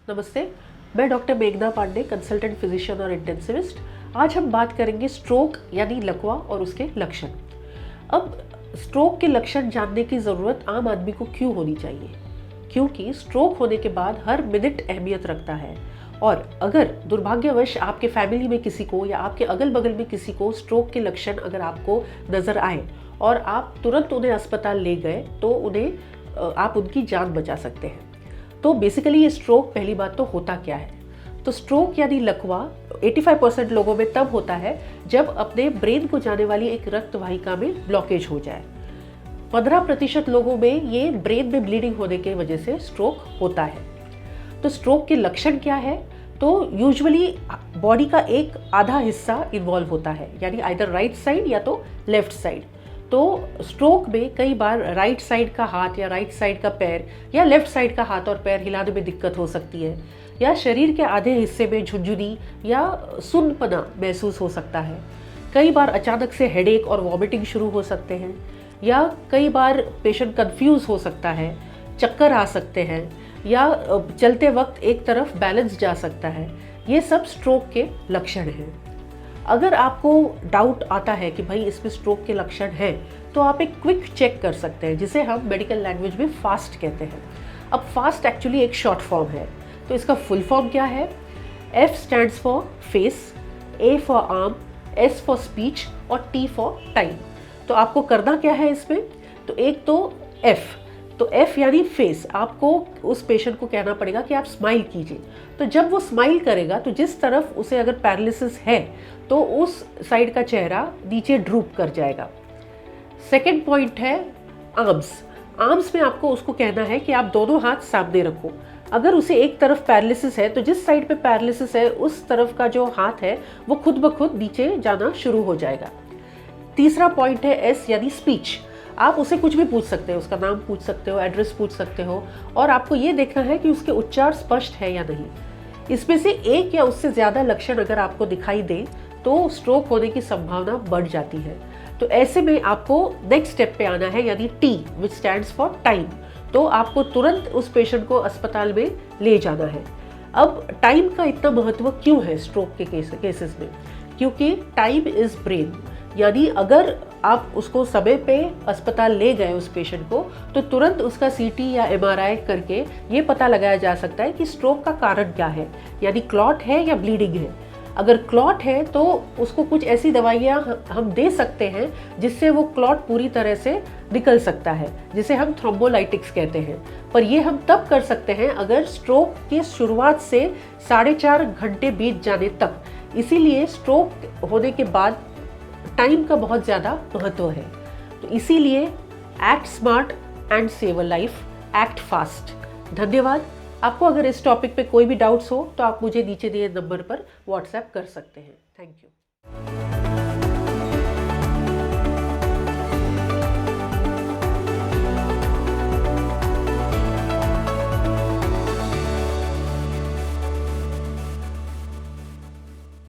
नमस्ते, मैं डॉक्टर मेघना पांडे, कंसल्टेंट फिजिशियन और इंटेंसिविस्ट। आज हम बात करेंगे स्ट्रोक यानी लकवा और उसके लक्षण। अब स्ट्रोक के लक्षण जानने की ज़रूरत आम आदमी को क्यों होनी चाहिए? क्योंकि स्ट्रोक होने के बाद हर मिनट अहमियत रखता है और अगर दुर्भाग्यवश आपके फैमिली में किसी को या आपके अगल बगल में किसी को स्ट्रोक के लक्षण अगर आपको नज़र आए और आप तुरंत उन्हें अस्पताल ले गए तो आप उनकी जान बचा सकते हैं। तो बेसिकली ये स्ट्रोक, पहली बात तो होता क्या है? तो स्ट्रोक यानी लकवा 85% लोगों में तब होता है जब अपने ब्रेन को जाने वाली एक रक्त वाहिका में ब्लॉकेज हो जाए। 15% लोगों में ये ब्रेन में ब्लीडिंग होने की वजह से स्ट्रोक होता है। तो स्ट्रोक के लक्षण क्या है? तो यूजुअली बॉडी का एक आधा हिस्सा इन्वॉल्व होता है, यानी आइदर राइट साइड या तो लेफ्ट साइड। तो स्ट्रोक में कई बार राइट साइड का हाथ या राइट साइड का पैर या लेफ्ट साइड का हाथ और पैर हिलाने में दिक्कत हो सकती है, या शरीर के आधे हिस्से में झुंझुनी या सुन्नपना महसूस हो सकता है। कई बार अचानक से हेडेक और वॉमिटिंग शुरू हो सकते हैं, या कई बार पेशेंट कंफ्यूज हो सकता है, चक्कर आ सकते हैं, या चलते वक्त एक तरफ बैलेंस जा सकता है। ये सब स्ट्रोक के लक्षण हैं। अगर आपको डाउट आता है कि भाई इसमें स्ट्रोक के लक्षण हैं, तो आप एक क्विक चेक कर सकते हैं, जिसे हम मेडिकल लैंग्वेज में फास्ट कहते हैं। अब फास्ट एक्चुअली एक शॉर्ट फॉर्म है, तो इसका फुल फॉर्म क्या है? F stands for face, A for arm, S for speech और T फॉर टाइम। तो आपको करना क्या है इसमें? तो एक तो F, तो F यानी फेस, आपको उस पेशेंट को कहना पड़ेगा कि आप स्माइल कीजिए। तो जब वो स्माइल करेगा तो जिस तरफ उसे अगर पैरालिसिस है तो उस साइड का चेहरा नीचे ड्रूप कर जाएगा। सेकंड पॉइंट है आर्म्स। आर्म्स में आपको उसको कहना है कि आप दोनों हाथ सामने रखो। अगर उसे एक तरफ पैरालिसिस है तो जिस साइड पे पैरालिसिस है उस तरफ का जो हाथ है वो खुद ब खुद नीचे जाना शुरू हो जाएगा। तीसरा पॉइंट है S यानी स्पीच। आप उसे कुछ भी पूछ सकते हो, उसका नाम पूछ सकते हो, एड्रेस पूछ सकते हो, और आपको ये देखना है कि उसके उच्चार स्पष्ट है या नहीं। इसमें से एक या उससे ज़्यादा लक्षण अगर आपको दिखाई दे तो स्ट्रोक होने की संभावना बढ़ जाती है। तो ऐसे में आपको नेक्स्ट स्टेप पे आना है, यानी T which stands for time. तो आपको तुरंत उस पेशेंट को अस्पताल में ले जाना है। अब टाइम का इतना महत्व क्यों है स्ट्रोक के केसेस में? क्योंकि टाइम इज ब्रेन, यानी अगर आप उसको समय पे अस्पताल ले गए उस पेशेंट को, तो तुरंत उसका CT या MRI करके ये पता लगाया जा सकता है कि स्ट्रोक का कारण क्या है, यानी क्लॉट है या ब्लीडिंग है। अगर क्लॉट है तो उसको कुछ ऐसी दवाइयाँ हम दे सकते हैं जिससे वो क्लॉट पूरी तरह से निकल सकता है, जिसे हम थ्रोम्बोलाइटिक्स कहते हैं। पर ये हम तब कर सकते हैं अगर स्ट्रोक की शुरुआत से 4.5 घंटे बीत जाने तक। इसीलिए स्ट्रोक होने के बाद टाइम का बहुत ज़्यादा महत्व है। तो इसीलिए act smart and save a life, act fast. धन्यवाद। आपको अगर इस टॉपिक पे कोई भी डाउट्स हो तो आप मुझे नीचे दिए नंबर पर व्हाट्सएप कर सकते हैं। Thank you.